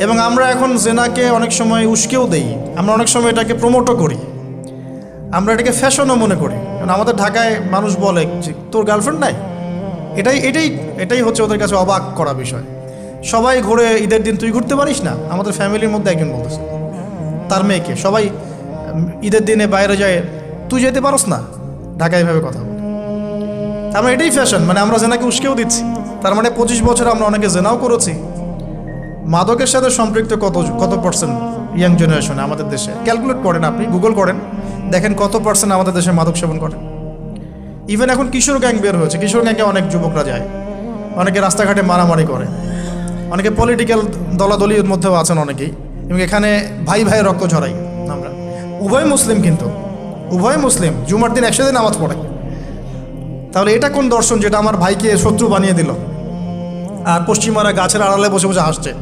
এবং আমরা এখন জেনাকে অনেক সময় উস্কেও দেই, আমরা অনেক সময় এটাকে প্রমোটও করি, আমরা এটাকে ফ্যাশনও মনে করি। কারণ আমাদের ঢাকায় মানুষ বলে যে তোর গার্লফ্রেন্ড নাই, এটাই হচ্ছে ওদের কাছে অবাক করা বিষয়। সবাই ঘুরে, ঈদের দিন তুই ঘুরতে পারিস না? আমাদের ফ্যামিলির মধ্যে একজন বলতেছে তার মেয়েকে, সবাই ঈদের দিনে বাইরে যায়, তুই যেতে পারস না? ঢাকায় এভাবে কথা বলে। আমরা এটাই ফ্যাশন, মানে আমরা জেনাকে উস্কেও দিচ্ছি। তার মানে 25 বছর আমরা অনেকে জেনাও করেছি। মাদকের সাথে সম্পৃক্ত কত পার্সেন্ট ইয়াং জেনারেশনে আমাদের দেশে? ক্যালকুলেট করেন, আপনি গুগল করেন, দেখেন কত পার্সেন্ট আমাদের দেশে মাদক সেবন করে। ইভেন এখন কিশোর গ্যাং বের হয়েছে, কিশোর গ্যাংয়ে অনেক যুবকরা যায়, অনেকে রাস্তাঘাটে মারামারি করে, অনেকে পলিটিক্যাল দলাদলির মধ্যেও আছেন অনেকেই, এবং এখানে ভাই ভাই রক্ত ঝরাই আমরা। উভয় মুসলিম, কিন্তু উভয় মুসলিম, জুমার দিন একসাথে নামাজ পড়ে। তাহলে এটা কোন দর্শন যেটা আমার ভাইকে শত্রু বানিয়ে দিল, আর পশ্চিমারা গাছের আড়ালে বসে বসে হাসছে?